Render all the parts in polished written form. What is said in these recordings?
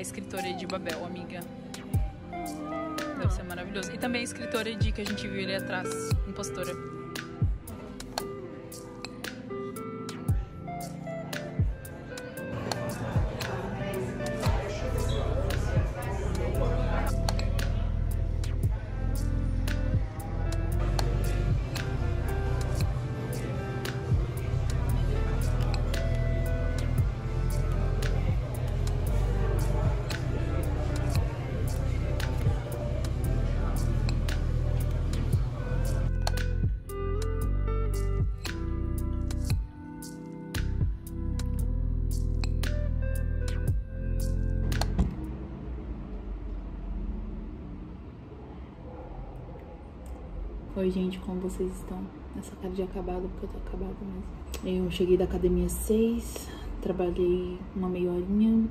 a escritora de Babel, amiga. Deve ser maravilhoso. E também a escritora de que a gente viu ali atrás, impostora. Oi, gente, como vocês estão? Essa cara de acabada, porque eu tô acabada mesmo. Eu cheguei da academia às 6, trabalhei uma meia horinha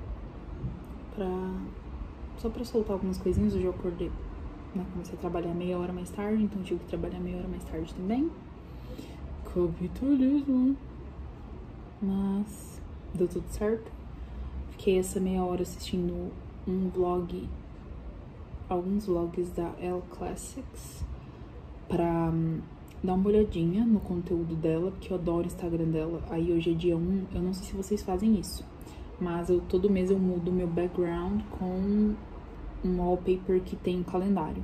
só pra soltar algumas coisinhas. Hoje eu acordei, né? Comecei a trabalhar meia hora mais tarde, então tive que trabalhar meia hora mais tarde também. Capitalismo. Mas deu tudo certo. Fiquei essa meia hora assistindo alguns vlogs da Elle Classics, pra dar uma olhadinha no conteúdo dela, porque eu adoro o Instagram dela. Aí hoje é dia 1, eu não sei se vocês fazem isso, mas todo mês eu mudo o meu background com um wallpaper que tem um calendário.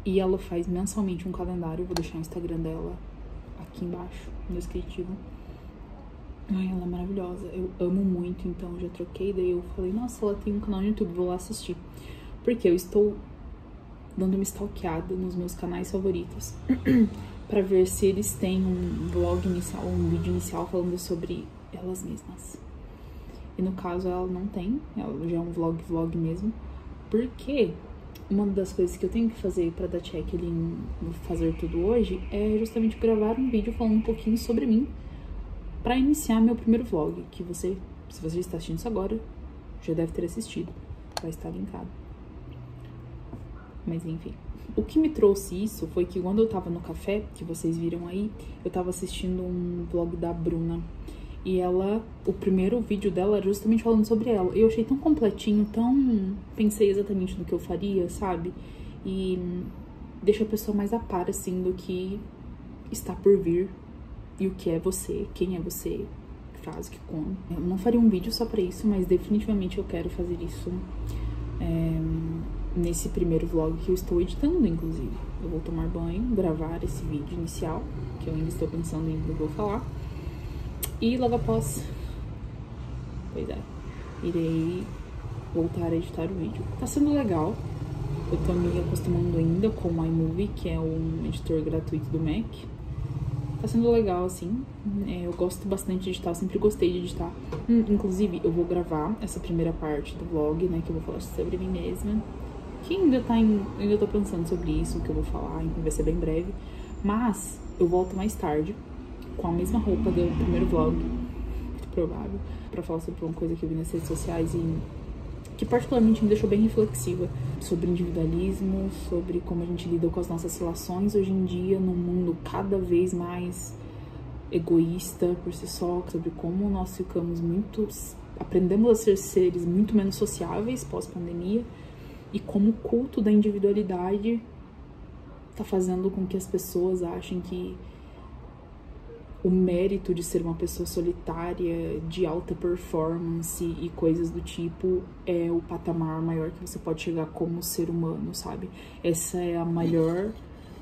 E ela faz mensalmente um calendário, eu vou deixar o Instagram dela aqui embaixo, no descritivo. Ai, ela é maravilhosa, eu amo muito, então eu já troquei, daí eu falei, nossa, ela tem um canal no YouTube, vou lá assistir. Porque eu estou dando uma stalkeada nos meus canais favoritos pra ver se eles têm um vlog inicial, um vídeo inicial falando sobre elas mesmas. E no caso ela não tem, ela já é um vlog mesmo, porque uma das coisas que eu tenho que fazer pra dar check ali no Fazer Tudo hoje é justamente gravar um vídeo falando um pouquinho sobre mim pra iniciar meu primeiro vlog, que se você está assistindo isso agora, já deve ter assistido, vai estar linkado. Mas enfim, o que me trouxe isso foi que quando eu tava no café, que vocês viram aí, eu tava assistindo um vlog da Bruna. E o primeiro vídeo dela era justamente falando sobre ela. Eu achei tão completinho, pensei exatamente no que eu faria, sabe? E deixa a pessoa mais a par, assim, do que está por vir. E o que é você, quem é você, o que faz, o que come. Eu não faria um vídeo só pra isso, mas definitivamente eu quero fazer isso nesse primeiro vlog que eu estou editando, inclusive. Eu vou tomar banho, gravar esse vídeo inicial, que eu ainda estou pensando em o que eu vou falar. E logo após, pois é, irei voltar a editar o vídeo. Tá sendo legal. Eu tô me acostumando ainda com o iMovie, que é um editor gratuito do Mac. Tá sendo legal, assim. Eu gosto bastante de editar, eu sempre gostei de editar. Inclusive, eu vou gravar essa primeira parte do vlog, né, que eu vou falar sobre mim mesma. Que ainda tô pensando sobre isso, o que eu vou falar, vai ser bem breve. Mas eu volto mais tarde, com a mesma roupa do primeiro vlog, muito provável, pra falar sobre uma coisa que eu vi nas redes sociais e que particularmente me deixou bem reflexiva, sobre individualismo, sobre como a gente lida com as nossas relações hoje em dia, num mundo cada vez mais egoísta por si só, sobre como nós aprendemos a ser seres muito menos sociáveis pós-pandemia, e como o culto da individualidade tá fazendo com que as pessoas achem que o mérito de ser uma pessoa solitária, de alta performance e coisas do tipo é o patamar maior que você pode chegar como ser humano, sabe? Essa é a melhor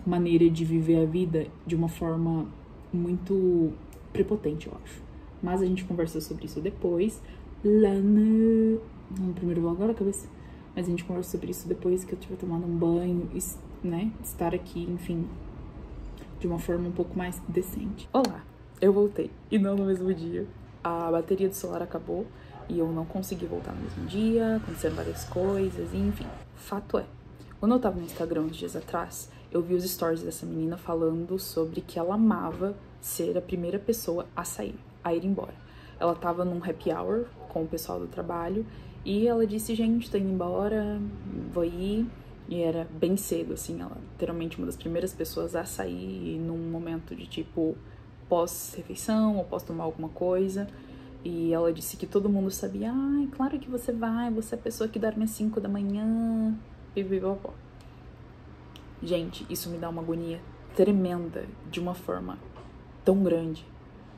maneira de viver a vida de uma forma muito prepotente, eu acho. Mas a gente conversa sobre isso depois, lá no primeiro vlog, agora a cabeça. Mas a gente conversa sobre isso depois que eu tiver tomado um banho, né? Estar aqui, enfim, de uma forma um pouco mais decente. Olá, eu voltei. E não no mesmo dia. A bateria do celular acabou e eu não consegui voltar no mesmo dia. Aconteceram várias coisas, enfim. Fato é, quando eu tava no Instagram uns dias atrás, eu vi os stories dessa menina falando sobre que ela amava ser a primeira pessoa a sair, a ir embora. Ela tava num happy hour com o pessoal do trabalho e ela disse, gente, tô indo embora, vou ir. E era bem cedo, assim, ela literalmente uma das primeiras pessoas a sair num momento de tipo pós-refeição ou pós tomar alguma coisa. E ela disse que todo mundo sabia, ai, claro que você vai, você é a pessoa que dorme às 5 da manhã, pipipopó. Gente, isso me dá uma agonia tremenda, de uma forma tão grande,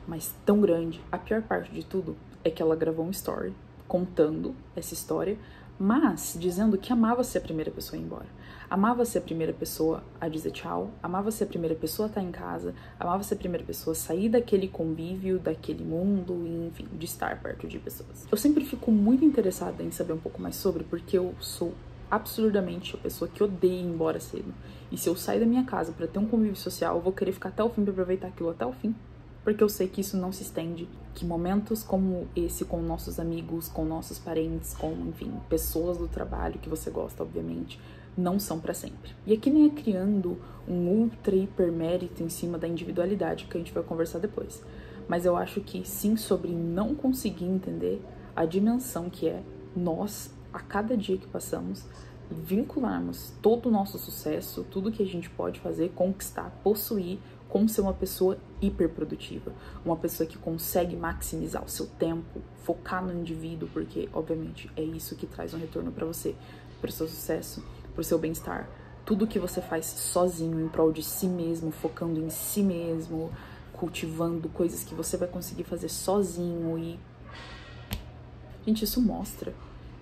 mas tão grande. A pior parte de tudo é que ela gravou um story contando essa história, mas dizendo que amava ser a primeira pessoa a ir embora. Amava ser a primeira pessoa a dizer tchau, amava ser a primeira pessoa a estar em casa, amava ser a primeira pessoa a sair daquele convívio, daquele mundo, enfim, de estar perto de pessoas. Eu sempre fico muito interessada em saber um pouco mais sobre, porque eu sou absurdamente a pessoa que odeia ir embora cedo. E se eu sair da minha casa pra ter um convívio social, eu vou querer ficar até o fim pra aproveitar aquilo até o fim. Porque eu sei que isso não se estende, que momentos como esse com nossos amigos, com nossos parentes, com, enfim, pessoas do trabalho que você gosta, obviamente, não são pra sempre. E aqui nem é criando um ultra hiper mérito em cima da individualidade, que a gente vai conversar depois. Mas eu acho que sim, sobre não conseguir entender a dimensão que é nós, a cada dia que passamos, vincularmos todo o nosso sucesso, tudo que a gente pode fazer, conquistar, possuir, como ser uma pessoa hiperprodutiva, uma pessoa que consegue maximizar o seu tempo, focar no indivíduo, porque, obviamente, é isso que traz um retorno para você, para o seu sucesso, para o seu bem-estar. Tudo que você faz sozinho, em prol de si mesmo, focando em si mesmo, cultivando coisas que você vai conseguir fazer sozinho e... Gente, isso mostra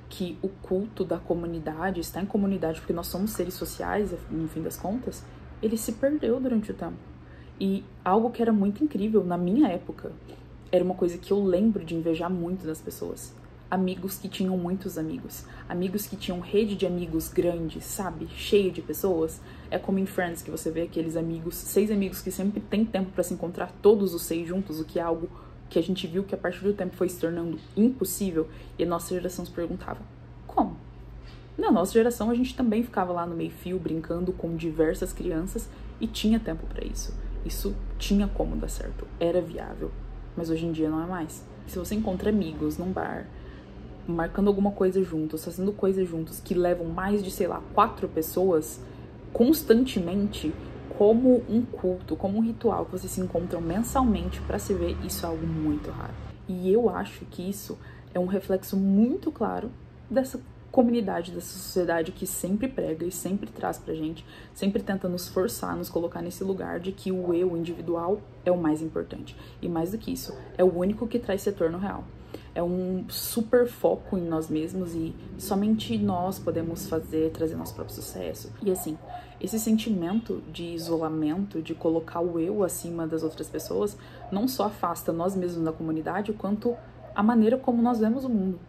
que o culto da comunidade, estar em comunidade, porque nós somos seres sociais, no fim das contas, ele se perdeu durante o tempo. E algo que era muito incrível na minha época, era uma coisa que eu lembro de invejar muito das pessoas. Amigos que tinham muitos amigos. Amigos que tinham rede de amigos grandes, sabe? Cheia de pessoas. É como em Friends, que você vê aqueles amigos, 6 amigos que sempre tem tempo pra se encontrar todos os 6 juntos, o que é algo que a gente viu que a partir do tempo foi se tornando impossível. E a nossa geração se perguntava, como? Na nossa geração a gente também ficava lá no meio-fio brincando com diversas crianças e tinha tempo pra isso. Isso tinha como dar certo, era viável, mas hoje em dia não é mais. Se você encontra amigos num bar, marcando alguma coisa juntos, fazendo coisas juntos que levam mais de, sei lá, 4 pessoas constantemente, como um culto, como um ritual que vocês se encontram mensalmente pra se ver, isso é algo muito raro. E eu acho que isso é um reflexo muito claro dessa comunidade, dessa sociedade que sempre prega e sempre traz pra gente, sempre tenta nos forçar, nos colocar nesse lugar de que o eu individual é o mais importante. E mais do que isso, é o único que traz retorno real. É um super foco em nós mesmos e somente nós podemos trazer nosso próprio sucesso. E assim, esse sentimento de isolamento, de colocar o eu acima das outras pessoas, não só afasta nós mesmos da comunidade, quanto a maneira como nós vemos o mundo.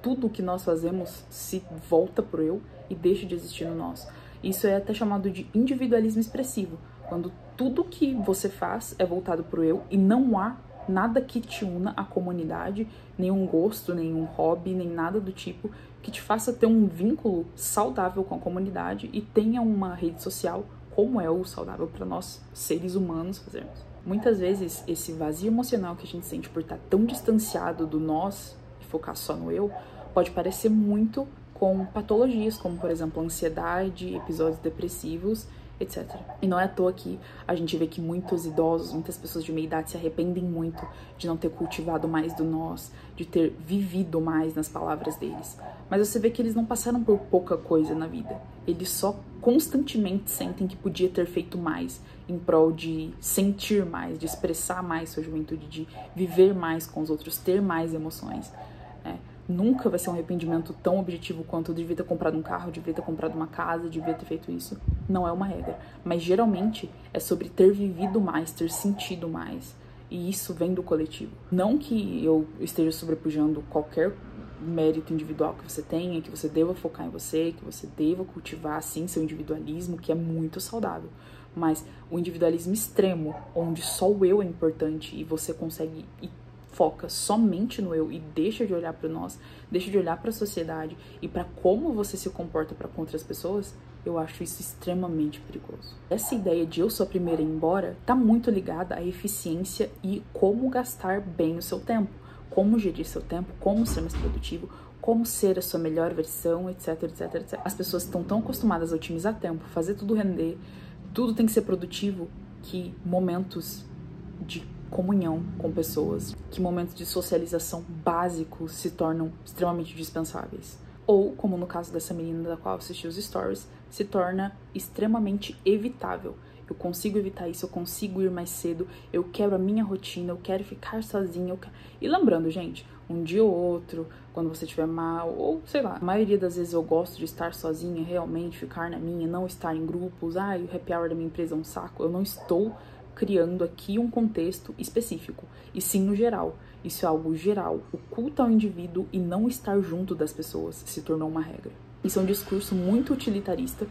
Tudo que nós fazemos se volta pro eu e deixa de existir no nós. Isso é até chamado de individualismo expressivo, quando tudo que você faz é voltado pro eu e não há nada que te una à comunidade, nenhum gosto, nenhum hobby, nem nada do tipo que te faça ter um vínculo saudável com a comunidade e tenha uma rede social como é o saudável para nós, seres humanos, fazermos. Muitas vezes, esse vazio emocional que a gente sente por estar tão distanciado do nós e focar só no eu, pode parecer muito com patologias, como, por exemplo, ansiedade, episódios depressivos, etc. E não é à toa que a gente vê que muitos idosos, muitas pessoas de meia idade se arrependem muito de não ter cultivado mais do nós, de ter vivido mais nas palavras deles. Mas você vê que eles não passaram por pouca coisa na vida. Eles só constantemente sentem que podia ter feito mais em prol de sentir mais, de expressar mais sua juventude, de viver mais com os outros, ter mais emoções. Nunca vai ser um arrependimento tão objetivo quanto eu devia ter comprado um carro, devia ter comprado uma casa, devia ter feito isso. Não é uma regra. Mas geralmente é sobre ter vivido mais, ter sentido mais. E isso vem do coletivo. Não que eu esteja sobrepujando qualquer mérito individual que você tenha, que você deva focar em você, que você deva cultivar, sim, seu individualismo, que é muito saudável. Mas o individualismo extremo, onde só o eu é importante e você consegue foca somente no eu e deixa de olhar para nós, deixa de olhar para a sociedade e para como você se comporta para com outras pessoas, eu acho isso extremamente perigoso. Essa ideia de eu sou a primeira a ir embora tá muito ligada à eficiência e como gastar bem o seu tempo, como gerir seu tempo, como ser mais produtivo, como ser a sua melhor versão, etc, etc, etc. As pessoas estão tão acostumadas a otimizar tempo, fazer tudo render, tudo tem que ser produtivo, que momentos de comunhão com pessoas, que momentos de socialização básicos se tornam extremamente dispensáveis. Ou, como no caso dessa menina da qual eu assisti os stories, se torna extremamente evitável. Eu consigo evitar isso, eu consigo ir mais cedo, eu quebro a minha rotina, eu quero ficar sozinha. E lembrando, gente, um dia ou outro, quando você estiver mal, ou sei lá, a maioria das vezes eu gosto de estar sozinha, realmente ficar na minha, não estar em grupos. O happy hour da minha empresa é um saco. Eu não estou criando aqui um contexto específico, e sim no geral. Isso é algo geral. O culto ao indivíduo e não estar junto das pessoas se tornou uma regra. Isso é um discurso muito utilitarista,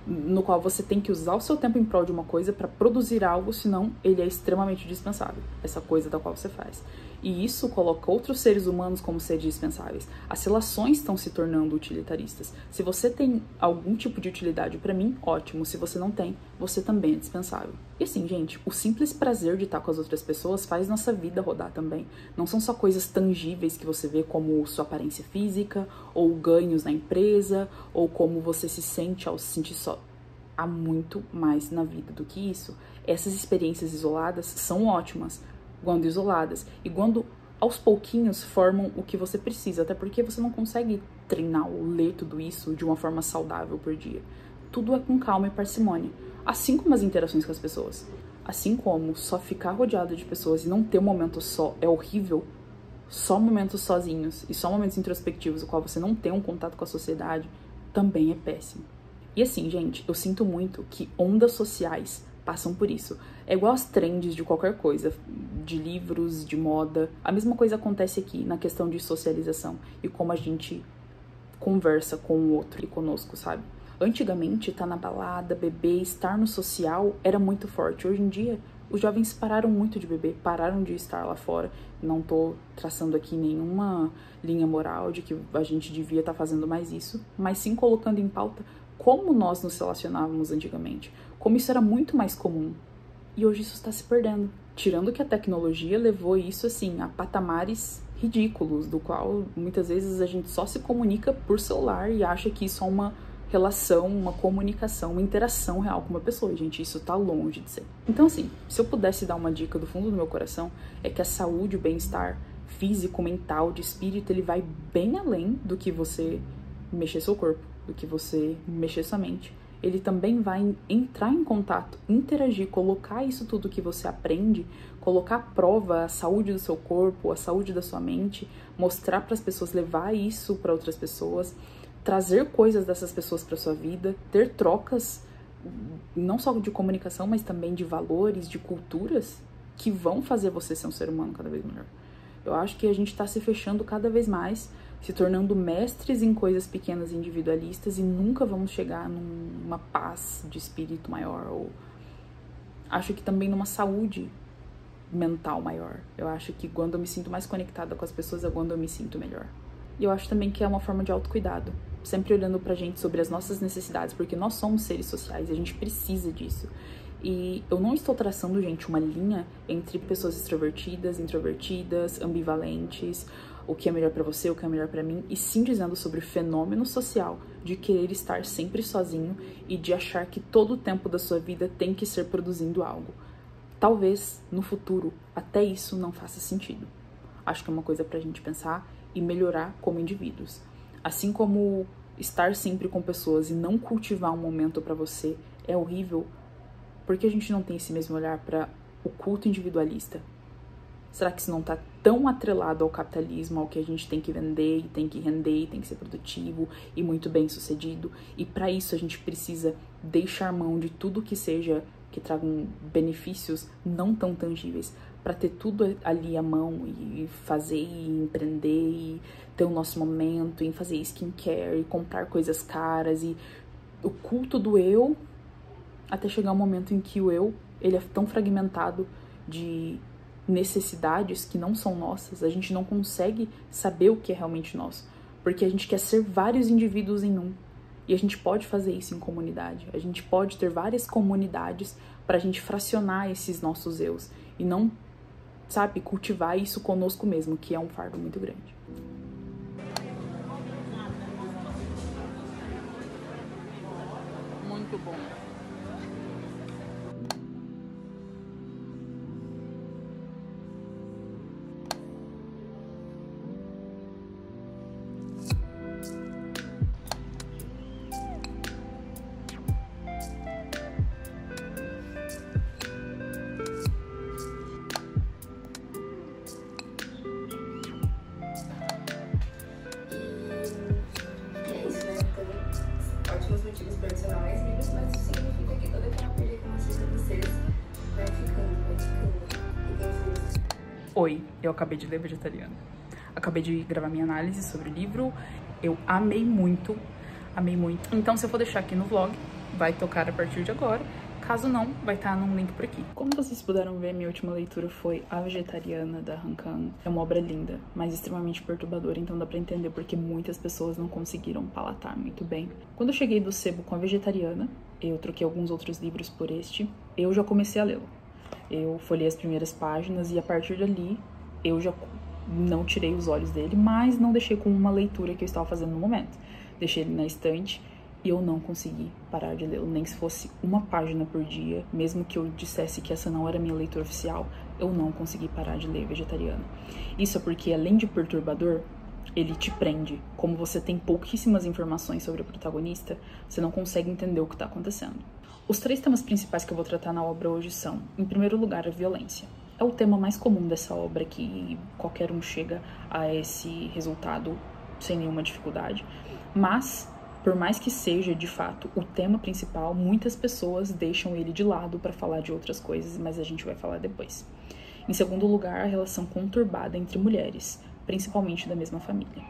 no qual você tem que usar o seu tempo em prol de uma coisa para produzir algo, senão ele é extremamente dispensável, essa coisa da qual você faz. E isso coloca outros seres humanos como seres dispensáveis. As relações estão se tornando utilitaristas. Se você tem algum tipo de utilidade para mim, ótimo. Se você não tem, você também é dispensável. E assim, gente, o simples prazer de estar com as outras pessoas faz nossa vida rodar também. Não são só coisas tangíveis que você vê, como sua aparência física, ou ganhos na empresa, ou como você se sente ao se sentir só. Há muito mais na vida do que isso. Essas experiências isoladas são ótimas quando isoladas, e quando aos pouquinhos formam o que você precisa, até porque você não consegue treinar ou ler tudo isso de uma forma saudável por dia. Tudo é com calma e parcimônia, assim como as interações com as pessoas. Assim como só ficar rodeado de pessoas e não ter um momento só é horrível, só momentos sozinhos e só momentos introspectivos, o qual você não tem um contato com a sociedade, também é péssimo. E assim, gente, eu sinto muito que ondas sociais passam por isso. É igual as trends de qualquer coisa, de livros, de moda. A mesma coisa acontece aqui na questão de socialização e como a gente conversa com o outro e conosco, sabe? Antigamente, estar na balada, beber, estar no social era muito forte. Hoje em dia, os jovens pararam muito de beber, pararam de estar lá fora. Não tô traçando aqui nenhuma linha moral de que a gente devia estar fazendo mais isso, mas sim colocando em pauta como nós nos relacionávamos antigamente, como isso era muito mais comum. E hoje isso está se perdendo. Tirando que a tecnologia levou isso, assim, a patamares ridículos, do qual muitas vezes a gente só se comunica por celular e acha que isso é uma relação, uma comunicação, uma interação real com uma pessoa. Gente, isso tá longe de ser. Então, assim, se eu pudesse dar uma dica do fundo do meu coração, é que a saúde, o bem-estar físico, mental, de espírito, ele vai bem além do que você mexer seu corpo, do que você mexer sua mente. Ele também vai entrar em contato, interagir, colocar isso tudo que você aprende, colocar à prova a saúde do seu corpo, a saúde da sua mente, mostrar para as pessoas, levar isso para outras pessoas, trazer coisas dessas pessoas para sua vida, ter trocas não só de comunicação, mas também de valores, de culturas que vão fazer você ser um ser humano cada vez melhor. Eu acho que a gente está se fechando cada vez mais, se tornando mestres em coisas pequenas e individualistas, e nunca vamos chegar numa paz de espírito maior, ou acho que também numa saúde mental maior. Eu acho que quando eu me sinto mais conectada com as pessoas é quando eu me sinto melhor. E eu acho também que é uma forma de autocuidado, sempre olhando pra gente sobre as nossas necessidades, porque nós somos seres sociais e a gente precisa disso. E eu não estou traçando, gente, uma linha entre pessoas extrovertidas, introvertidas, ambivalentes, o que é melhor pra você, o que é melhor pra mim, e sim dizendo sobre o fenômeno social de querer estar sempre sozinho e de achar que todo o tempo da sua vida tem que ser produzindo algo. Talvez, no futuro, até isso não faça sentido. Acho que é uma coisa pra gente pensar e melhorar como indivíduos. Assim como estar sempre com pessoas e não cultivar um momento pra você é horrível, porque a gente não tem esse mesmo olhar para o culto individualista? Será que isso não está tão atrelado ao capitalismo, ao que a gente tem que vender, e tem que render, e tem que ser produtivo e muito bem sucedido? E para isso a gente precisa deixar mão de tudo que seja, que tragam benefícios não tão tangíveis, para ter tudo ali à mão e fazer e empreender e ter o nosso momento, em fazer skincare e comprar coisas caras e o culto do eu, até chegar um momento em que o eu, ele é tão fragmentado de necessidades que não são nossas, a gente não consegue saber o que é realmente nosso, porque a gente quer ser vários indivíduos em um, e a gente pode fazer isso em comunidade, a gente pode ter várias comunidades para a gente fracionar esses nossos eus, e não, sabe, cultivar isso conosco mesmo, que é um fardo muito grande. Muito bom. Oi, eu acabei de ler Vegetariana. Acabei de gravar minha análise sobre o livro. Eu amei muito, amei muito. Então, se eu for deixar aqui no vlog, vai tocar a partir de agora. Caso não, vai estar num link por aqui. Como vocês puderam ver, minha última leitura foi A Vegetariana, da Han Kang. É uma obra linda, mas extremamente perturbadora, então dá pra entender porque muitas pessoas não conseguiram palatar muito bem. Quando eu cheguei do sebo com A Vegetariana, eu troquei alguns outros livros por este, eu já comecei a lê-lo. Eu folhei as primeiras páginas e a partir dali eu já não tirei os olhos dele, mas não deixei com uma leitura que eu estava fazendo no momento. Deixei ele na estante e eu não consegui parar de lê-lo, nem se fosse uma página por dia, mesmo que eu dissesse que essa não era minha leitura oficial, eu não consegui parar de ler Vegetariana. Isso é porque, além de perturbador, ele te prende. Como você tem pouquíssimas informações sobre o protagonista, você não consegue entender o que está acontecendo. Os 3 temas principais que eu vou tratar na obra hoje são, em primeiro lugar, a violência. É o tema mais comum dessa obra, que qualquer um chega a esse resultado sem nenhuma dificuldade. Mas, por mais que seja, de fato, o tema principal, muitas pessoas deixam ele de lado para falar de outras coisas, mas a gente vai falar depois. Em segundo lugar, a relação conturbada entre mulheres, principalmente da mesma família.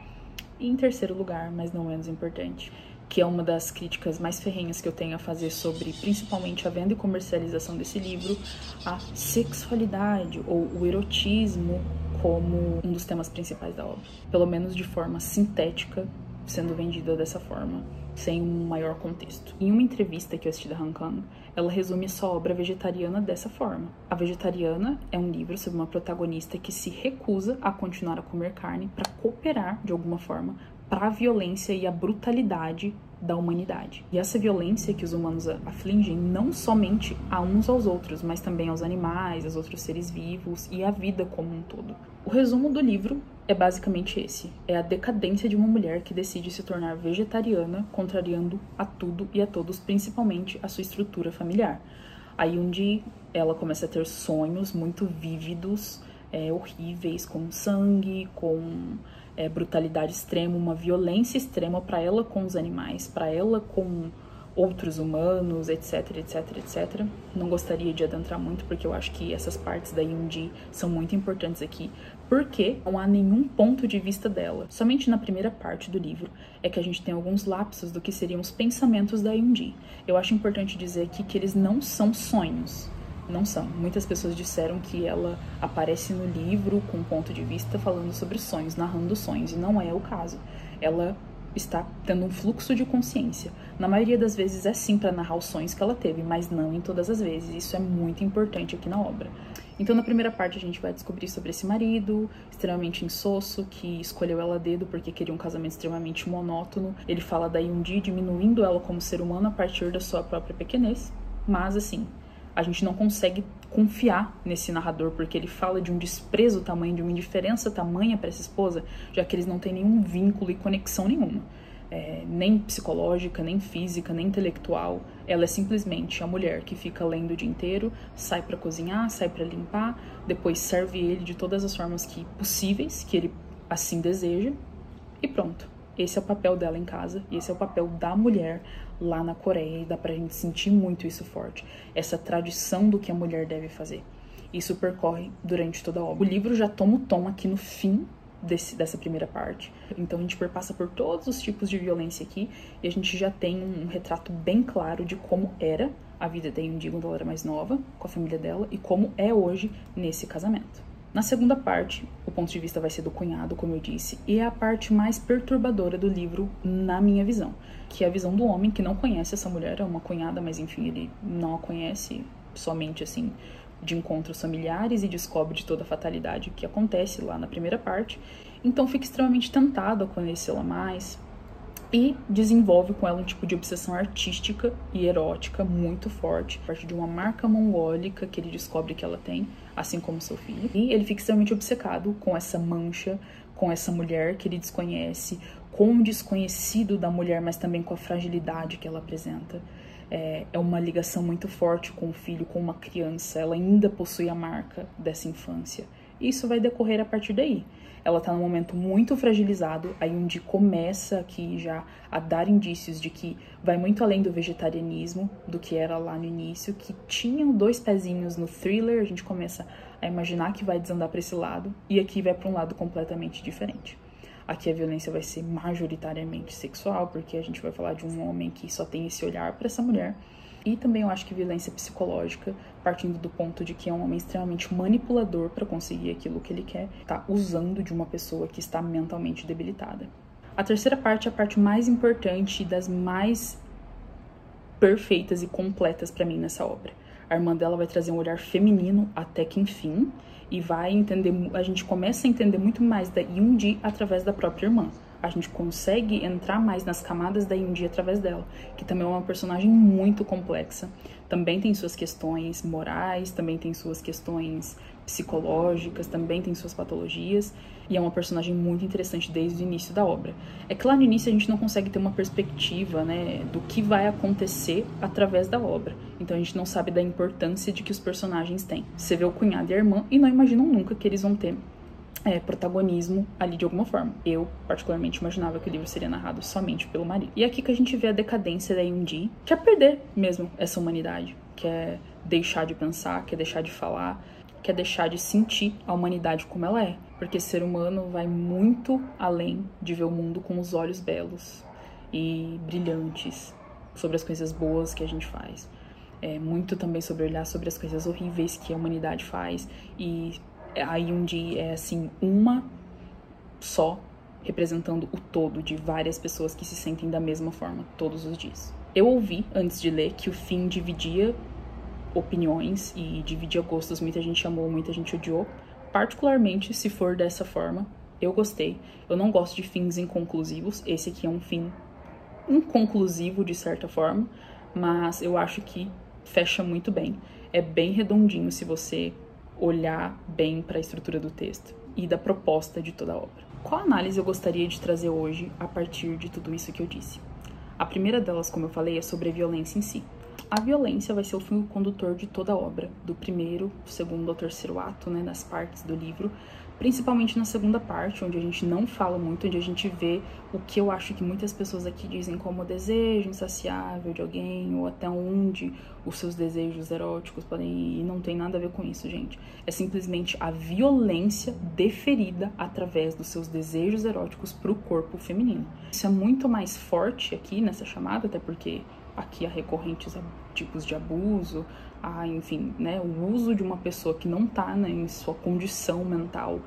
E em terceiro lugar, mas não menos importante, que é uma das críticas mais ferrenhas que eu tenho a fazer sobre, principalmente, a venda e comercialização desse livro, a sexualidade ou o erotismo como um dos temas principais da obra. Pelo menos de forma sintética, sendo vendida dessa forma, sem um maior contexto. Em uma entrevista que eu assisti da Han Kang, ela resume sua obra Vegetariana dessa forma. A Vegetariana é um livro sobre uma protagonista que se recusa a continuar a comer carne para cooperar, de alguma forma, para a violência e a brutalidade da humanidade. E essa violência que os humanos afligem não somente a uns aos outros, mas também aos animais, aos outros seres vivos e à vida como um todo. O resumo do livro é basicamente esse. É a decadência de uma mulher que decide se tornar vegetariana, contrariando a tudo e a todos, principalmente a sua estrutura familiar. Aí onde ela começa a ter sonhos muito vívidos, horríveis, com sangue, com brutalidade extrema, uma violência extrema para ela com os animais, para ela com outros humanos, etc, etc, etc. Não gostaria de adentrar muito, porque eu acho que essas partes da Yoon-ji são muito importantes aqui, porque não há nenhum ponto de vista dela. Somente na primeira parte do livro é que a gente tem alguns lapsos do que seriam os pensamentos da Yoon-ji. Eu acho importante dizer aqui que eles não são sonhos. Não são. Muitas pessoas disseram que ela aparece no livro com um ponto de vista falando sobre sonhos, narrando sonhos, e não é o caso. Ela está tendo um fluxo de consciência. Na maioria das vezes é sim para narrar os sonhos que ela teve, mas não em todas as vezes. Isso é muito importante aqui na obra. Então, na primeira parte, a gente vai descobrir sobre esse marido extremamente insosso, que escolheu ela a dedo porque queria um casamento extremamente monótono. Ele fala da Yoon-ji diminuindo ela como ser humano a partir da sua própria pequenez, mas assim, a gente não consegue confiar nesse narrador, porque ele fala de um desprezo tamanho, de uma indiferença tamanha para essa esposa, já que eles não têm nenhum vínculo e conexão nenhuma. Nem psicológica, nem física, nem intelectual. Ela é simplesmente a mulher que fica lendo o dia inteiro, sai para cozinhar, sai para limpar, depois serve ele de todas as formas possíveis, que ele assim deseja, e pronto. Esse é o papel dela em casa, e esse é o papel da mulher lá na Coreia, e dá pra gente sentir muito isso forte. Essa tradição do que a mulher deve fazer. Isso percorre durante toda a obra. O livro já toma o tom aqui no fim dessa primeira parte. Então a gente perpassa por todos os tipos de violência aqui, e a gente já tem um retrato bem claro de como era a vida da Yoon-ji quando ela era mais nova, com a família dela, e como é hoje nesse casamento. Na segunda parte, o ponto de vista vai ser do cunhado, como eu disse, e é a parte mais perturbadora do livro, na minha visão, que é a visão do homem que não conhece essa mulher, é uma cunhada, mas enfim, ele não a conhece somente assim de encontros familiares e descobre de toda a fatalidade que acontece lá na primeira parte, então fica extremamente tentado a conhecê-la mais e desenvolve com ela um tipo de obsessão artística e erótica muito forte, a partir de uma marca mongólica que ele descobre que ela tem, assim como seu filho. E ele fica extremamente obcecado com essa mancha, com essa mulher que ele desconhece, com o desconhecido da mulher, mas também com a fragilidade que ela apresenta. É uma ligação muito forte com o filho, com uma criança. Ela ainda possui a marca dessa infância. Isso vai decorrer a partir daí. ela tá num momento muito fragilizado. A Yoon-ji começa aqui já a dar indícios de que vai muito além do vegetarianismo, do que era lá no início, que tinham 2 pezinhos no thriller. A gente começa a imaginar que vai desandar para esse lado, e aqui vai para um lado completamente diferente. Aqui a violência vai ser majoritariamente sexual, porque a gente vai falar de um homem que só tem esse olhar para essa mulher. E também eu acho que violência psicológica, partindo do ponto de que é um homem extremamente manipulador para conseguir aquilo que ele quer, tá usando de uma pessoa que está mentalmente debilitada. A terceira parte é a parte mais importante e das mais perfeitas e completas para mim nessa obra. A irmã dela vai trazer um olhar feminino até que enfim, e vai entender, a gente começa a entender muito mais da Yoon-ji através da própria irmã. A gente consegue entrar mais nas camadas da Yoon-ji através dela, que também é uma personagem muito complexa. Também tem suas questões morais, também tem suas questões psicológicas, também tem suas patologias, e é uma personagem muito interessante desde o início da obra. É que lá no início a gente não consegue ter uma perspectiva, né, do que vai acontecer através da obra. Então a gente não sabe da importância de que os personagens têm. Você vê o cunhado e a irmã e não imaginam nunca que eles vão ter protagonismo ali de alguma forma. Eu, particularmente, imaginava que o livro seria narrado somente pelo marido. E é aqui que a gente vê a decadência da Yoon-ji, que é perder mesmo essa humanidade, que é deixar de pensar, que é deixar de falar, que é deixar de sentir a humanidade como ela é. Porque ser humano vai muito além de ver o mundo com os olhos belos e brilhantes sobre as coisas boas que a gente faz. É muito também sobre olhar sobre as coisas horríveis que a humanidade faz, e a Yoon-ji é assim uma só, representando o todo de várias pessoas que se sentem da mesma forma todos os dias. Eu ouvi antes de ler que o fim dividia opiniões e dividia gostos. Muita gente amou, muita gente odiou. Particularmente, se for dessa forma, eu gostei. Eu não gosto de fins inconclusivos. Esse aqui é um fim inconclusivo de certa forma, mas eu acho que fecha muito bem. É bem redondinho se você olhar bem para a estrutura do texto e da proposta de toda a obra. Qual análise eu gostaria de trazer hoje a partir de tudo isso que eu disse? A primeira delas, como eu falei, é sobre a violência em si. A violência vai ser o fio condutor de toda a obra, do primeiro, segundo ao terceiro ato, né, das partes do livro, principalmente na segunda parte, onde a gente não fala muito, onde a gente vê o que eu acho que muitas pessoas aqui dizem como desejo insaciável de alguém, ou até onde os seus desejos eróticos podem ir, e não tem nada a ver com isso, gente. É simplesmente a violência deferida através dos seus desejos eróticos para o corpo feminino. Isso é muito mais forte aqui nessa chamada, até porque aqui há recorrentes tipos de abuso, enfim, né, o uso de uma pessoa que não está, né, em sua condição mental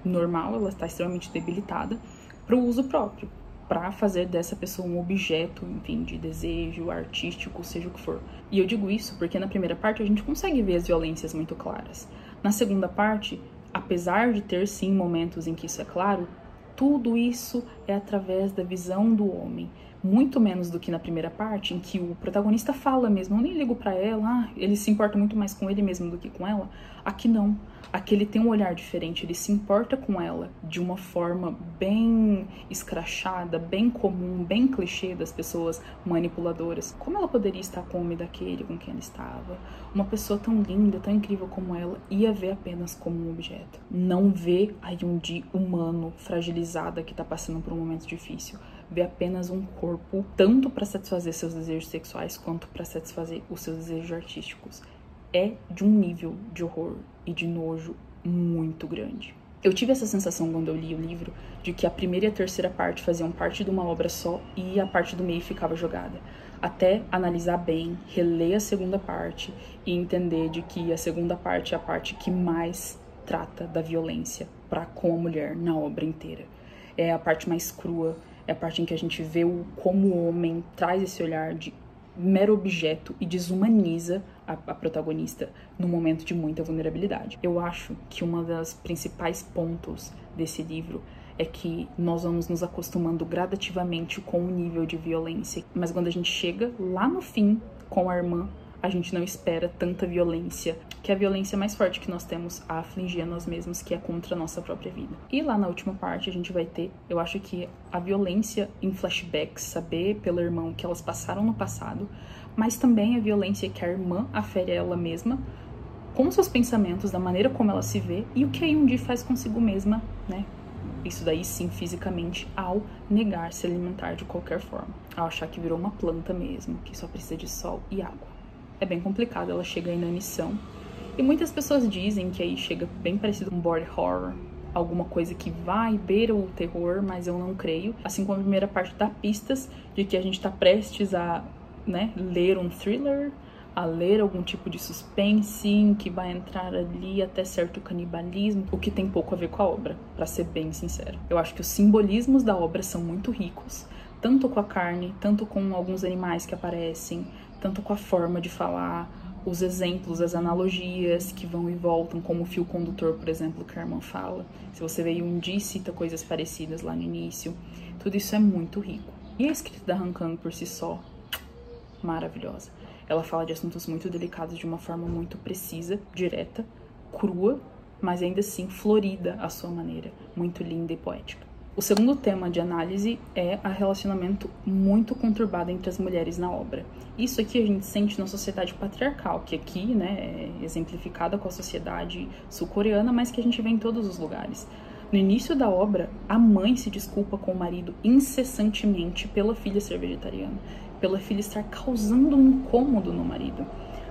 normal, ela está extremamente debilitada, para o uso próprio, para fazer dessa pessoa um objeto, enfim, de desejo artístico, seja o que for. E eu digo isso porque na primeira parte a gente consegue ver as violências muito claras. Na segunda parte, apesar de ter sim momentos em que isso é claro, tudo isso é através da visão do homem. Muito menos do que na primeira parte, em que o protagonista fala mesmo, eu nem ligo pra ela, ele se importa muito mais com ele mesmo do que com ela. Aqui não. Aqui ele tem um olhar diferente, ele se importa com ela de uma forma bem escrachada, bem comum, bem clichê das pessoas manipuladoras. Como ela poderia estar com o homem daquele com quem ela estava? Uma pessoa tão linda, tão incrível como ela ia ver apenas como um objeto. Não vê a Yoon-ji humano, fragilizada, que tá passando por um momento difícil. Vê apenas um corpo, tanto para satisfazer seus desejos sexuais, quanto para satisfazer os seus desejos artísticos. É de um nível de horror e de nojo muito grande. Eu tive essa sensação quando eu li o livro, de que a primeira e a terceira parte faziam parte de uma obra só e a parte do meio ficava jogada. Até analisar bem, reler a segunda parte e entender de que a segunda parte é a parte que mais trata da violência para com a mulher na obra inteira. É a parte mais crua, é a parte em que a gente vê como o homem traz esse olhar de mero objeto e desumaniza a protagonista num momento de muita vulnerabilidade. Eu acho que uma das principais pontos desse livro é que nós vamos nos acostumando gradativamente com o nível de violência, mas quando a gente chega lá no fim com a irmã, a gente não espera tanta violência, que é a violência mais forte que nós temos a afligir a nós mesmos, que é contra a nossa própria vida. E lá na última parte a gente vai ter, eu acho que a violência em flashbacks, saber pelo irmão que elas passaram no passado, mas também a violência que a irmã afere a ela mesma, com seus pensamentos, da maneira como ela se vê, e o que a Yoon-ji faz consigo mesma né? Isso daí sim, fisicamente, ao negar se alimentar de qualquer forma. Ao achar que virou uma planta mesmo, que só precisa de sol e água. É bem complicado, ela chega à inanição. E muitas pessoas dizem que aí chega bem parecido com body horror, alguma coisa que vai beira o terror, mas eu não creio. Assim como a primeira parte dá pistas de que a gente tá prestes a, né, ler um thriller, a ler algum tipo de suspense, que vai entrar ali até certo canibalismo, o que tem pouco a ver com a obra, pra ser bem sincero. Eu acho que os simbolismos da obra são muito ricos, tanto com a carne, tanto com alguns animais que aparecem, tanto com a forma de falar, os exemplos, as analogias que vão e voltam, como o fio condutor, por exemplo, que a irmã fala. Se você vê Yundi cita coisas parecidas lá no início, tudo isso é muito rico. E a escrita da Han Kang por si só, maravilhosa. Ela fala de assuntos muito delicados de uma forma muito precisa, direta, crua, mas ainda assim florida à sua maneira, muito linda e poética. O segundo tema de análise é o relacionamento muito conturbado entre as mulheres na obra. Isso aqui a gente sente na sociedade patriarcal, que aqui, né, é exemplificada com a sociedade sul-coreana, mas que a gente vê em todos os lugares. No início da obra, a mãe se desculpa com o marido incessantemente pela filha ser vegetariana, pela filha estar causando um incômodo no marido.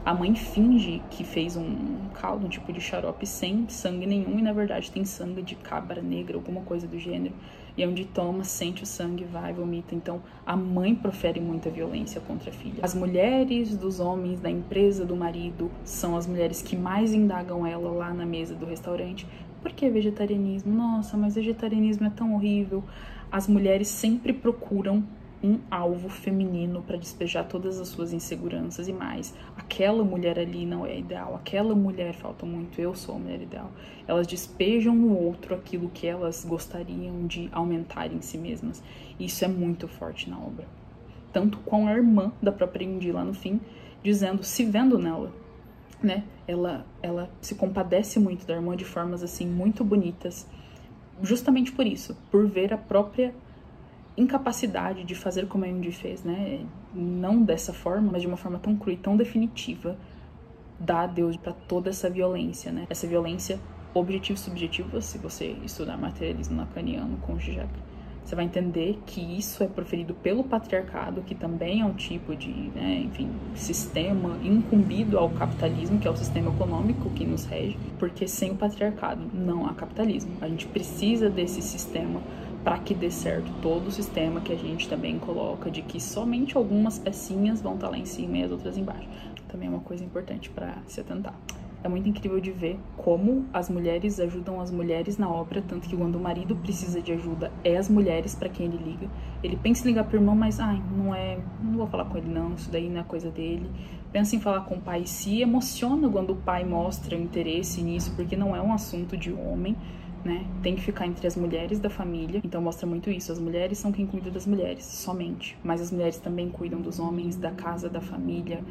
A mãe finge que fez um caldo, um tipo de xarope sem sangue nenhum, e na verdade tem sangue de cabra negra, alguma coisa do gênero. E é onde toma, sente o sangue, vai, vomita. Então a mãe profere muita violência contra a filha. As mulheres dos homens da empresa do marido são as mulheres que mais indagam ela lá na mesa do restaurante. Por que vegetarianismo? Nossa, mas vegetarianismo é tão horrível. As mulheres sempre procuram um alvo feminino para despejar todas as suas inseguranças e mais. Aquela mulher ali não é ideal, aquela mulher falta muito, eu sou a mulher ideal. Elas despejam no outro aquilo que elas gostariam de aumentar em si mesmas. E isso é muito forte na obra. Tanto com a irmã da própria Yundi lá no fim, dizendo, se vendo nela, né? Ela se compadece muito da irmã de formas assim muito bonitas, justamente por isso, por ver a própria incapacidade de fazer como a Yundi fez, né? Não dessa forma, mas de uma forma tão crua e tão definitiva, dá adeus para toda essa violência, né? Essa violência objetivo e subjetiva, se você estudar materialismo lacaniano com Zizek, você vai entender que isso é proferido pelo patriarcado, que também é um tipo de, né, enfim, sistema incumbido ao capitalismo, que é o sistema econômico que nos rege, porque sem o patriarcado não há capitalismo. A gente precisa desse sistema para que dê certo todo o sistema que a gente também coloca de que somente algumas pecinhas vão estar lá em cima e as outras embaixo. Também é uma coisa importante para se atentar. É muito incrível de ver como as mulheres ajudam as mulheres na obra, tanto que quando o marido precisa de ajuda, é as mulheres para quem ele liga. Ele pensa em ligar pro irmão, mas não vou falar com ele não, isso daí não é coisa dele. Pensa em falar com o pai, se emociona quando o pai mostra interesse nisso, porque não é um assunto de homem, né? Tem que ficar entre as mulheres da família, então mostra muito isso. As mulheres são quem cuida das mulheres, somente. Mas as mulheres também cuidam dos homens, da casa, da família,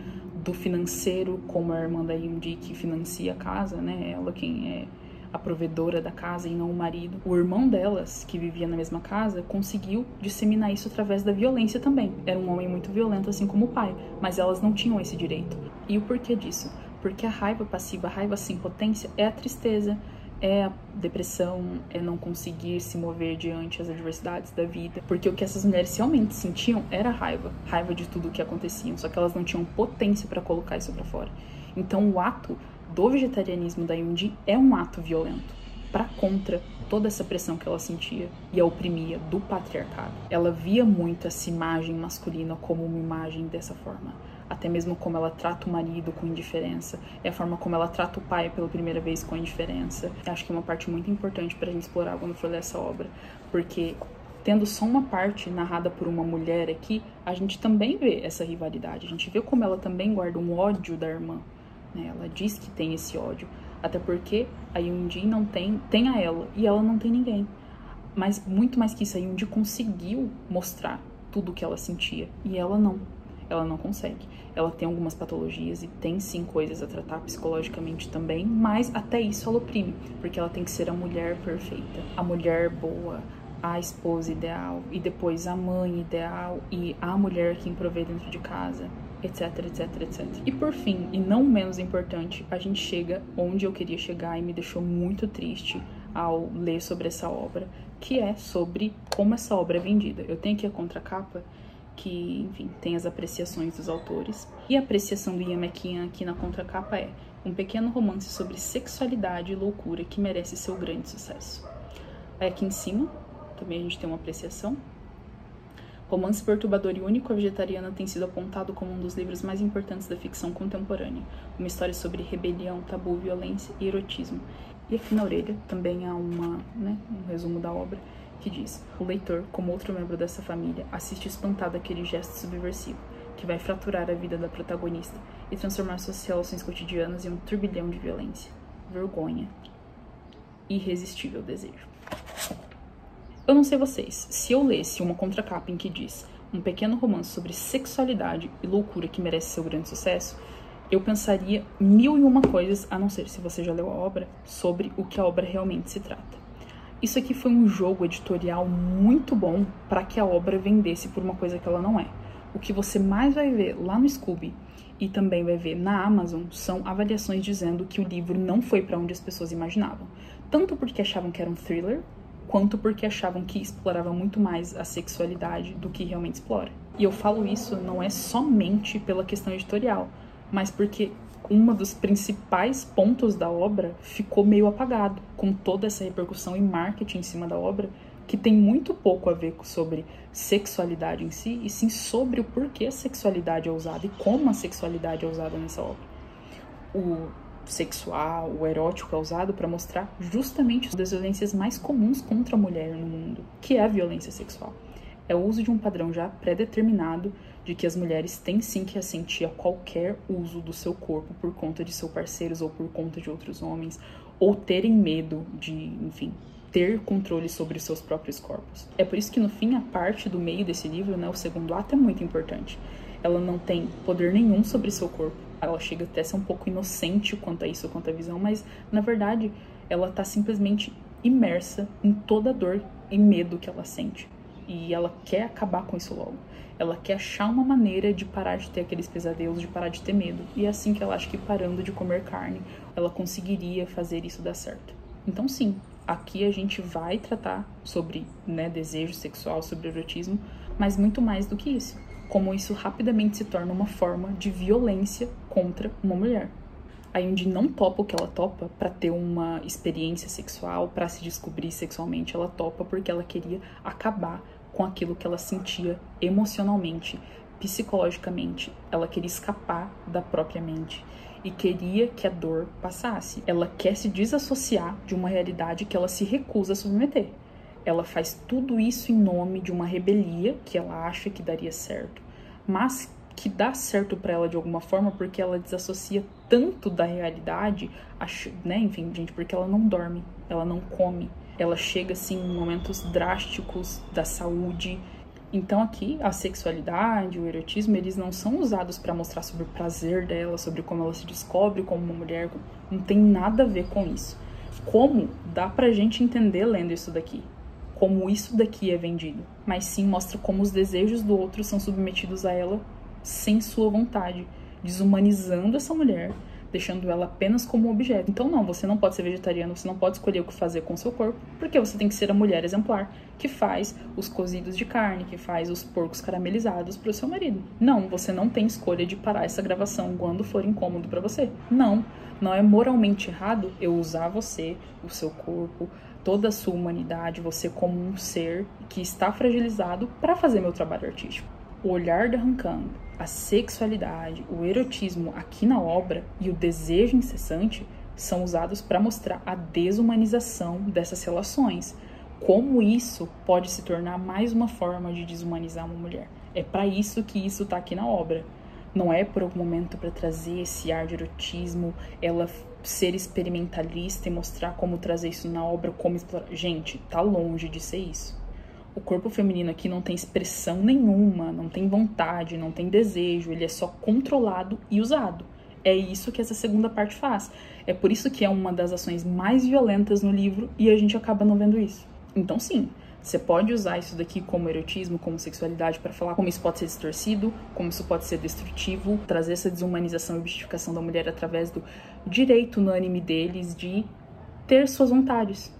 do financeiro, como a irmã da Yundi que financia a casa, né? Ela quem é a provedora da casa e não o marido. O irmão delas, que vivia na mesma casa, conseguiu disseminar isso através da violência também. Era um homem muito violento, assim como o pai, mas elas não tinham esse direito. E o porquê disso? Porque a raiva passiva, a raiva sem potência, é a tristeza, é a depressão, é não conseguir se mover diante as adversidades da vida. Porque o que essas mulheres realmente sentiam era raiva de tudo o que acontecia, só que elas não tinham potência para colocar isso para fora. Então o ato do vegetarianismo da Yundi é um ato violento para contra toda essa pressão que ela sentia e a oprimia do patriarcado. Ela via muito essa imagem masculina como uma imagem dessa forma. Até mesmo como ela trata o marido com indiferença, é a forma como ela trata o pai pela primeira vez com indiferença. Acho que é uma parte muito importante pra gente explorar quando for ler essa obra, porque tendo só uma parte narrada por uma mulher aqui, a gente também vê essa rivalidade, a gente vê como ela também guarda um ódio da irmã, né? Ela diz que tem esse ódio, até porque a Yundi não tem a ela, e ela não tem ninguém. Mas muito mais que isso, a Yundi conseguiu mostrar tudo o que ela sentia, e ela não consegue. Ela tem algumas patologias e tem sim coisas a tratar psicologicamente também, mas até isso ela oprime, porque ela tem que ser a mulher perfeita, a mulher boa, a esposa ideal, e depois a mãe ideal, e a mulher que provê dentro de casa, etc, etc, etc. E por fim, e não menos importante, a gente chega onde eu queria chegar e me deixou muito triste, ao ler sobre essa obra, que é sobre como essa obra é vendida. Eu tenho aqui a contracapa, que, enfim, tem as apreciações dos autores. E a apreciação do Ian McKean aqui na contracapa é um pequeno romance sobre sexualidade e loucura que merece seu grande sucesso. Aí aqui em cima, também a gente tem uma apreciação. Romance perturbador e único, A Vegetariana tem sido apontado como um dos livros mais importantes da ficção contemporânea. Uma história sobre rebelião, tabu, violência e erotismo. E aqui na orelha também há um resumo da obra, que diz: o leitor, como outro membro dessa família, assiste espantado aquele gesto subversivo, que vai fraturar a vida da protagonista e transformar suas relações cotidianas em um turbilhão de violência, vergonha, irresistível desejo. Eu não sei vocês, se eu lesse uma contracapa em que diz um pequeno romance sobre sexualidade e loucura que merece seu grande sucesso, eu pensaria 1001 coisas, a não ser, se você já leu a obra, sobre o que a obra realmente se trata. Isso aqui foi um jogo editorial muito bom para que a obra vendesse por uma coisa que ela não é. O que você mais vai ver lá no Scooby e também vai ver na Amazon são avaliações dizendo que o livro não foi para onde as pessoas imaginavam. Tanto porque achavam que era um thriller, quanto porque achavam que explorava muito mais a sexualidade do que realmente explora. E eu falo isso não é somente pela questão editorial, mas porque um dos principais pontos da obra ficou meio apagado, com toda essa repercussão e marketing em cima da obra, que tem muito pouco a ver sobre sexualidade em si, e sim sobre o porquê a sexualidade é usada e como a sexualidade é usada nessa obra. O sexual, o erótico é usado para mostrar justamente uma das violências mais comuns contra a mulher no mundo, que é a violência sexual. É o uso de um padrão já pré-determinado de que as mulheres têm sim que assentir a qualquer uso do seu corpo por conta de seus parceiros ou por conta de outros homens, ou terem medo de, enfim, ter controle sobre os seus próprios corpos. É por isso que no fim a parte do meio desse livro, o segundo ato, é muito importante. Ela não tem poder nenhum sobre seu corpo. Ela chega até a ser um pouco inocente quanto a isso, quanto à visão, mas na verdade ela está simplesmente imersa em toda a dor e medo que ela sente. E ela quer acabar com isso logo. Ela quer achar uma maneira de parar de ter aqueles pesadelos, de parar de ter medo. E é assim que ela acha que parando de comer carne, ela conseguiria fazer isso dar certo. Então sim, aqui a gente vai tratar sobre desejo sexual, sobre erotismo, mas muito mais do que isso. Como isso rapidamente se torna uma forma de violência contra uma mulher. A Yundi não topa o que ela topa para ter uma experiência sexual, para se descobrir sexualmente. Ela topa porque ela queria acabar com aquilo que ela sentia emocionalmente, psicologicamente. Ela queria escapar da própria mente e queria que a dor passasse. Ela quer se desassociar de uma realidade que ela se recusa a submeter. Ela faz tudo isso em nome de uma rebelia que ela acha que daria certo, mas que dá certo para ela de alguma forma porque ela desassocia tanto da realidade, enfim, gente, porque ela não dorme, ela não come, ela chega assim em momentos drásticos da saúde. Então aqui a sexualidade, o erotismo, eles não são usados para mostrar sobre o prazer dela, sobre como ela se descobre como uma mulher, não tem nada a ver com isso. Como dá pra gente entender lendo isso daqui? Como isso daqui é vendido, mas sim mostra como os desejos do outro são submetidos a ela sem sua vontade, desumanizando essa mulher, deixando ela apenas como um objeto. Então não, você não pode ser vegetariano, você não pode escolher o que fazer com o seu corpo, porque você tem que ser a mulher exemplar, que faz os cozidos de carne, que faz os porcos caramelizados para o seu marido. Não, você não tem escolha de parar essa gravação quando for incômodo para você. Não é moralmente errado eu usar você, o seu corpo, toda a sua humanidade, você como um ser que está fragilizado para fazer meu trabalho artístico. O olhar da Han, a sexualidade, o erotismo aqui na obra e o desejo incessante são usados para mostrar a desumanização dessas relações. Como isso pode se tornar mais uma forma de desumanizar uma mulher. É para isso que isso está aqui na obra. Não é por algum momento para trazer esse ar de erotismo, ela ser experimentalista e mostrar como trazer isso na obra, como explorar. Gente, tá longe de ser isso. O corpo feminino aqui não tem expressão nenhuma, não tem vontade, não tem desejo, ele é só controlado e usado. É isso que essa segunda parte faz. É por isso que é uma das ações mais violentas no livro e a gente acaba não vendo isso. Então sim, você pode usar isso daqui como erotismo, como sexualidade para falar como isso pode ser distorcido, como isso pode ser destrutivo, trazer essa desumanização e objetificação da mulher através do direito unânime deles de ter suas vontades.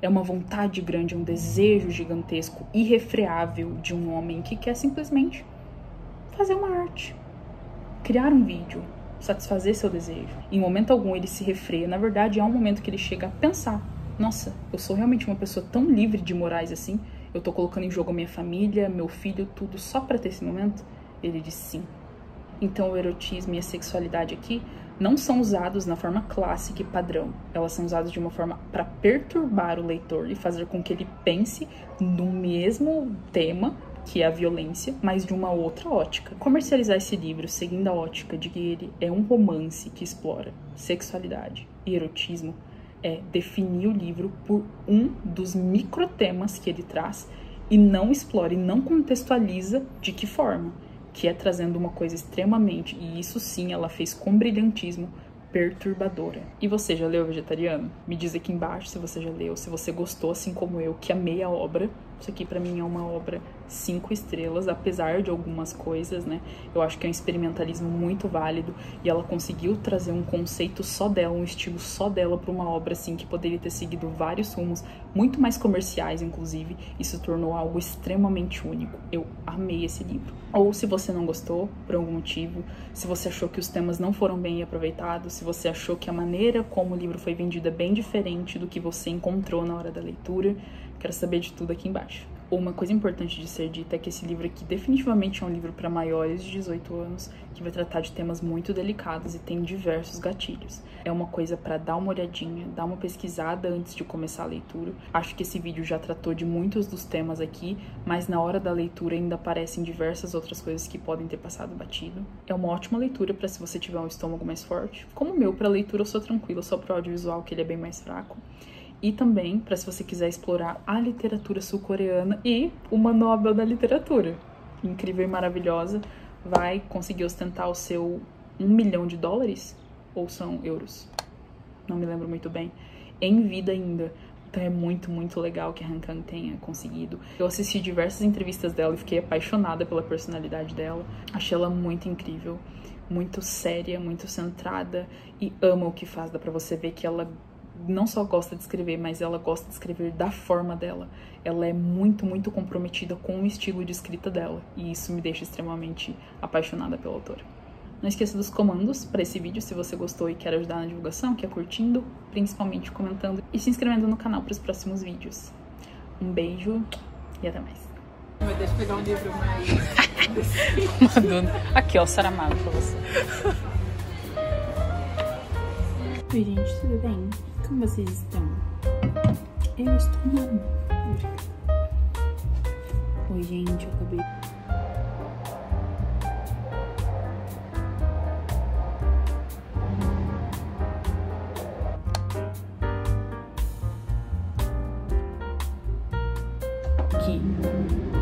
É uma vontade grande, um desejo gigantesco, irrefreável de um homem que quer simplesmente fazer uma arte, criar um vídeo, satisfazer seu desejo. Em momento algum ele se refreia. Na verdade, é um momento que ele chega a pensar: nossa, eu sou realmente uma pessoa tão livre de morais assim? Eu tô colocando em jogo a minha família, meu filho, tudo só pra ter esse momento? Ele diz sim. Então o erotismo e a sexualidade aqui não são usados na forma clássica e padrão. Elas são usadas de uma forma para perturbar o leitor e fazer com que ele pense no mesmo tema, que é a violência, mas de uma outra ótica. Comercializar esse livro seguindo a ótica de que ele é um romance que explora sexualidade e erotismo é definir o livro por um dos microtemas que ele traz e não explora e não contextualiza de que forma, que é trazendo uma coisa extremamente, e isso sim ela fez com brilhantismo, perturbadora. E você já leu Vegetariano? Me diz aqui embaixo se você já leu, se você gostou, assim como eu, que amei a obra. Isso aqui pra mim é uma obra 5 estrelas, apesar de algumas coisas, né? Eu acho que é um experimentalismo muito válido e ela conseguiu trazer um conceito só dela, um estilo só dela pra uma obra, assim, que poderia ter seguido vários rumos, muito mais comerciais, inclusive. Isso tornou algo extremamente único. Eu amei esse livro. Ou se você não gostou, por algum motivo, se você achou que os temas não foram bem aproveitados, se você achou que a maneira como o livro foi vendido é bem diferente do que você encontrou na hora da leitura, quero saber de tudo aqui embaixo. Uma coisa importante de ser dita é que esse livro aqui definitivamente é um livro para maiores de 18 anos, que vai tratar de temas muito delicados e tem diversos gatilhos. É uma coisa para dar uma olhadinha, dar uma pesquisada antes de começar a leitura. Acho que esse vídeo já tratou de muitos dos temas aqui, mas na hora da leitura ainda aparecem diversas outras coisas que podem ter passado batido. É uma ótima leitura para se você tiver um estômago mais forte. Como o meu, para leitura eu sou tranquila, só para audiovisual que ele é bem mais fraco. E também para se você quiser explorar a literatura sul-coreana e uma Nobel da literatura. Incrível e maravilhosa. Vai conseguir ostentar o seu $1 milhão, ou são euros? Não me lembro muito bem. Em vida ainda. Então é muito, muito legal que a Han Kang tenha conseguido. Eu assisti diversas entrevistas dela e fiquei apaixonada pela personalidade dela. Achei ela muito incrível, muito séria, muito centrada e ama o que faz. Dá pra você ver que ela não só gosta de escrever, mas ela gosta de escrever da forma dela. Ela é muito, muito comprometida com o estilo de escrita dela. E isso me deixa extremamente apaixonada pela autora. Não esqueça dos comandos para esse vídeo se você gostou e quer ajudar na divulgação, que é curtindo, principalmente comentando e se inscrevendo no canal para os próximos vídeos. Um beijo e até mais. Deixa eu pegar um livro mais... Aqui, ó, o Saramago pra você. Oi, gente, tudo bem? Como vocês estão? Eu estou mal. Oi, gente, eu acabei... Aqui.